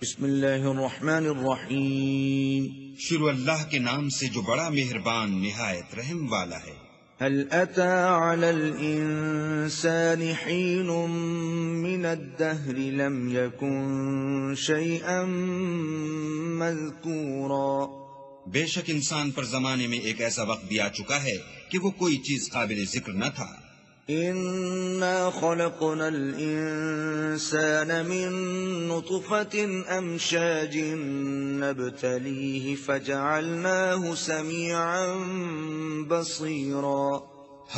بسم اللہ الرحمن الرحیم۔ شروع اللہ کے نام سے جو بڑا مہربان نہایت رحم والا ہے۔ هل أتى على الإنسان حين من الدهر لم يكن شيئا مذكورا۔ بے شک انسان پر زمانے میں ایک ایسا وقت بھی آ چکا ہے کہ وہ کوئی چیز قابل ذکر نہ تھا۔ إنا خلقنا الإنسان من نطفة أمشاج نبتليه فجعلناه سميعا بصيرا۔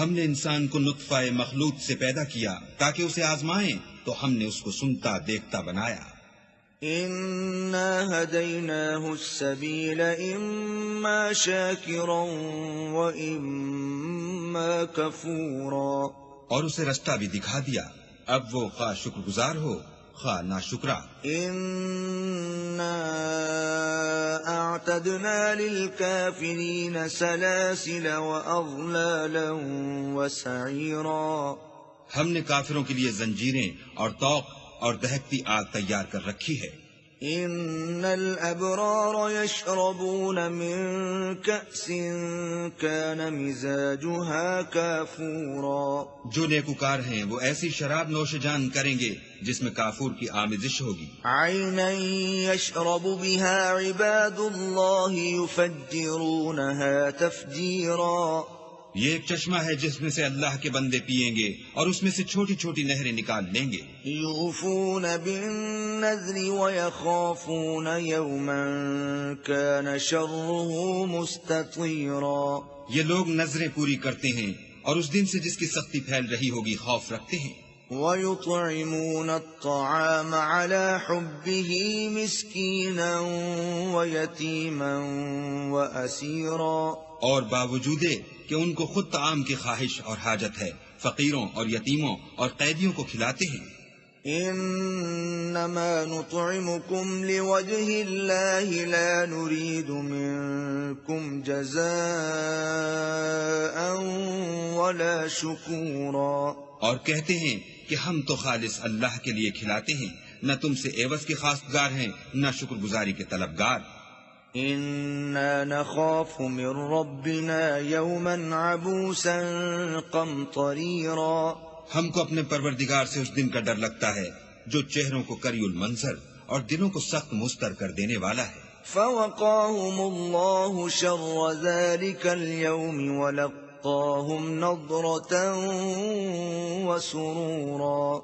ہم نے انسان کو نطفہ مخلوط سے پیدا کیا تاکہ اسے آزمائیں، تو ہم نے اس کو سنتا دیکھتا بنایا۔ إنا هديناه السبيل إما شاكرا وإما كفورا۔ اور اسے رستہ بھی دکھا دیا، اب وہ خواہ شکر گزار ہو خواہ ناشکرا۔ إنا أعتدنا للكافرين سلاسل وأغلالا وسعيرا۔ ہم نے کافروں کے لیے زنجیریں اور طوق اور دہکتی آگ تیار کر رکھی ہے۔ إن الأبرار يشربون من كأس كان مزاجها كافورا۔ جو نیکوکار ہیں وہ ایسی شراب نوش جان کریں گے جس میں کافور کی آمیزش ہوگی۔ عينا يشرب بها عباد الله يفجرونها تفجيرا۔ یہ ایک چشمہ ہے جس میں سے اللہ کے بندے پیئیں گے اور اس میں سے چھوٹی چھوٹی نہریں نکال لیں گے۔ يوفون بالنذر ويخافون يوما كان شره مستطيرا۔ یہ لوگ نظریں پوری کرتے ہیں اور اس دن سے جس کی سختی پھیل رہی ہوگی خوف رکھتے ہیں۔ ويطعمون الطعام على حبه مسكينا ويتيما وأسيرا۔ اور باوجود کہ ان کو خود طعام کی خواہش اور حاجت ہے، فقیروں اور یتیموں اور قیدیوں کو کھلاتے ہیں۔ انما نطعمكم لوجه الله لا نريد منكم جزاء ولا شكورا۔ اور کہتے ہیں کہ ہم تو خالص اللہ کے لیے کھلاتے ہیں، نہ تم سے عوض کے خواستگار ہیں نہ شکر گزاری کے طلبگار۔ إنا نخاف من ربنا يوما عبوسا قمطريرا۔ ہم کو اپنے پروردگار سے اس دن کا ڈر لگتا ہے جو چہروں کو کری المنظر اور دلوں کو سخت مستر کر دینے والا ہے۔ فوقاهم الله شر ذلك اليوم ولقاهم نضرة وسرورا۔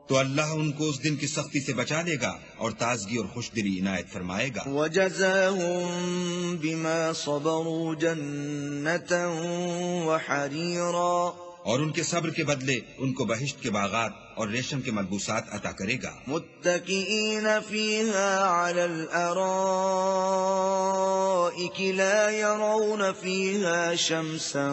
تو اللہ ان کو اس دن کی سختی سے بچا لے گا اور تازگی اور خوش دلی عنایت فرمائے گا۔ وجزاهم بما صبروا جنة وحريرا۔ اور ان کے صبر کے بدلے ان کو بہشت کے باغات اور ریشم کے ملبوسات عطا کرے گا۔ متكئين فيها على الأرائك لا يرون فيها شمسا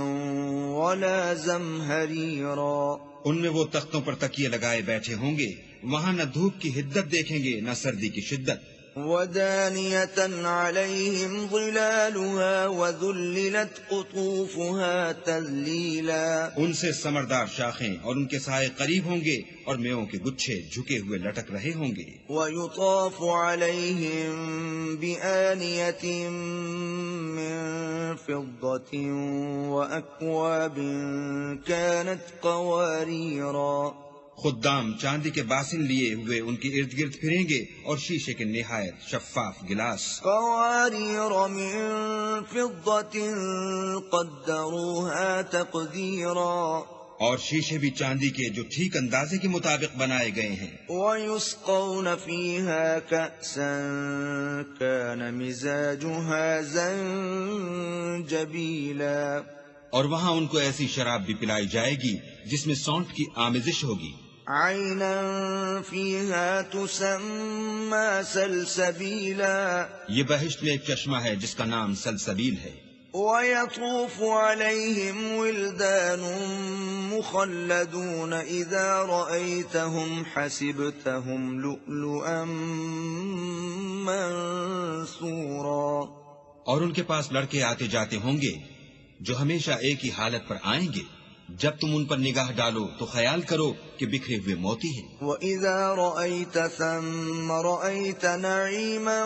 ولا زمهريرا۔ ان میں وہ تختوں پر تکیے لگائے بیٹھے ہوں گے، وہاں نہ دھوپ کی حدت دیکھیں گے نہ سردی کی شدت۔ ودانية عليهم ظلالها وذللت قطوفها تذليلا۔ ان سے ثمردار شاخیں اور ان کے سائے قریب ہوں گے اور میووں کے گچھے جھکے ہوئے لٹک رہے ہوں گے۔ ويطاف عليهم بآنية من فضة وأكواب كانت قواريرا۔ خدام چاندی کے باسن لیے ہوئے ان کے ارد گرد پھریں گے اور شیشے کے نہایت شفاف گلاس۔ قوارير من فضة قدروها تقديرا۔ اور شیشے بھی چاندی کے جو ٹھیک اندازے کے مطابق بنائے گئے ہیں۔ ويسقون فيها كأسا كان مزاجها زنجبيلا۔ اور وہاں ان کو ایسی شراب بھی پلائی جائے گی جس میں سونٹ کی آمیزش ہوگی۔ عينا فيها تسمى سلسبيلا۔ یہ بہشت میں ایک چشمہ ہے جس کا نام سلسبیل ہے۔ ويطوف عليهم ولدان مخلدون إذا رأيتهم حسبتهم لؤلؤا منثورا۔ اور ان کے پاس لڑکے آتے جاتے ہوں گے جو ہمیشہ ایک ہی حالت پر آئیں گے۔ جب تم ان پر نگاہ ڈالو تو خیال کرو کہ بکھرے ہوئے موتی ہیں. وَإِذَا رَأَيْتَ ثَمَّ رَأَيْتَ نَعِيمًا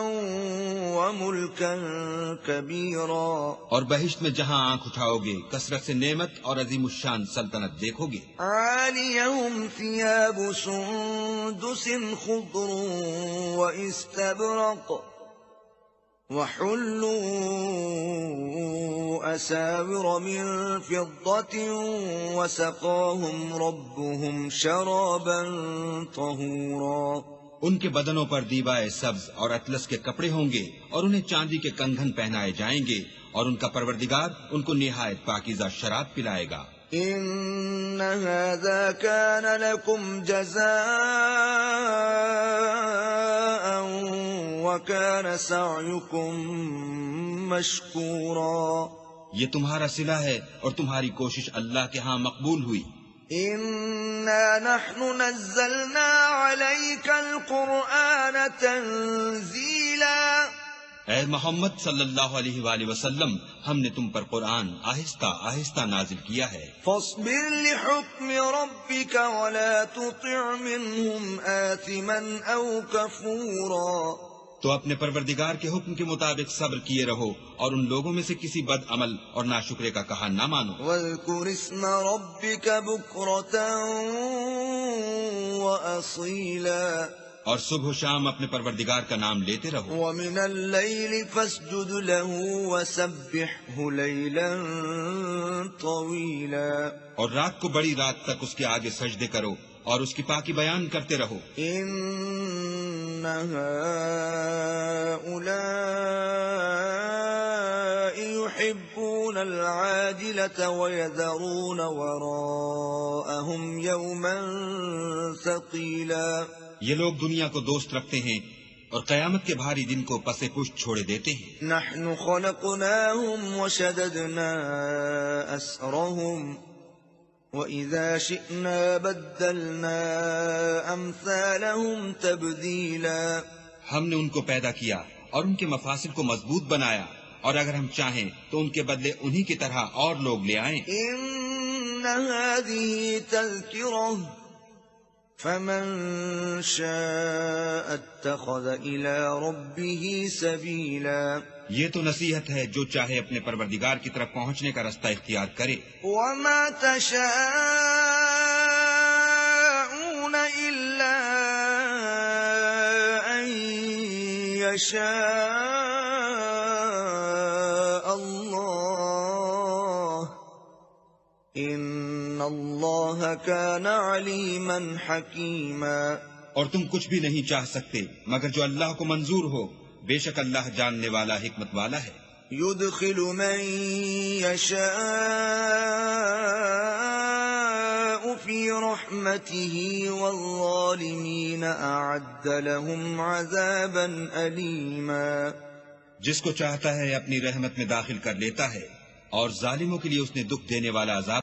وَمُلْكًا كَبِيرًا. اور بہشت میں جہاں آنکھ اٹھاؤ گے کثرت سے نعمت اور عظیم الشان سلطنت دیکھو گے. عَالِيَهُمْ ثِيَابُ سُندُسٍ خُضْرٌ وَإِسْتَبْرَقٌ وَحُلُّوا أَسَاوِرَ مِن فِضَّةٍ وَسَقَاهُمْ رَبُّهُمْ شَرَابًا طَهُورًا. ان کے بدنوں پر دیبائے سبز اور اطلس کے کپڑے ہوں گے اور انہیں چاندی کے کنگن پہنائے جائیں گے اور ان کا پروردگار ان کو نہایت پاکیزہ شراب پلائے گا. إِنَّ هَذَا كَانَ لَكُمْ جَزَاءً وَكَانَ سَعْيُكُمْ مَشْكُورًا. یہ تمہارا صلہ ہے اور تمہاری کوشش اللہ کے ہاں مقبول ہوئی. إِنَّا نَحْنُ نَزَّلْنَا عَلَيْكَ الْقُرْآنَ تَنزِيلًا. اے محمد صلی اللہ علیہ وآلہ وسلم، ہم نے تم پر قرآن آہستہ آہستہ نازل کیا ہے. فاصبر لحكم ربك ولا تطع منهم آثما أو كفورا. تو اپنے پروردگار کے حکم کے مطابق صبر کیے رہو اور ان لوگوں میں سے کسی بد عمل اور ناشکرے کا کہا نہ مانو. واذكر اسم ربك بكرة وأصيلا. اور صبح و شام اپنے پروردگار کا نام لیتے رہو. ومن الليل فاسجد له وسبحه ليلا طويلا. اور رات کو بڑی رات تک اس کے آگے سجدے کرو اور اس کی پاکی بیان کرتے رہو. إن هؤلاء يحبون العاجلة ويذرون وراءهم يوما ثقيلا. یہ لوگ دنیا کو دوست رکھتے ہیں اور قیامت کے بھاری دن کو پس پشت چھوڑے دیتے ہیں. نحن خلقناهم وشددنا أسرهم وَإِذَا شِئْنَا بَدَّلْنَا أَمْثَالَهُمْ تَبْدِيلًا. ہم نے ان کو پیدا کیا اور ان کے مفاصل کو مضبوط بنایا اور اگر ہم چاہیں تو ان کے بدلے انہی کی طرح اور لوگ لے آئیں. إِنَّ هَذِهِ تَذْكِرَةٌ فَمَن شَاءَ اتَّخَذَ إِلَى رَبِّهِ سَبِيلًا. یہ تو نصیحت ہے جو چاہے اپنے پروردگار کی طرف پہنچنے کا رستہ اختیار کرے. وَمَا تَشَاءُونَ إِلَّا أَن يَشَاءَ اللَّهُ إِنَّ اللَّهَ كَانَ عَلِيمًا حَكِيمًا. اور تم کچھ بھی نہیں چاہ سکتے مگر جو اللہ کو منظور ہو، بے شک اللہ جاننے والا حکمت والا ہے. يُدْخِلُ مَن يَشَاءُ فِي رَحْمَتِهِ وَالظَّالِمِينَ أَعَدَّ لَهُمْ عَذَابًا أَلِيمًا. جس کو چاہتا ہے اپنی رحمت میں داخل کر لیتا ہے اور ظالموں کے لیے اس نے دکھ دینے والا عذاب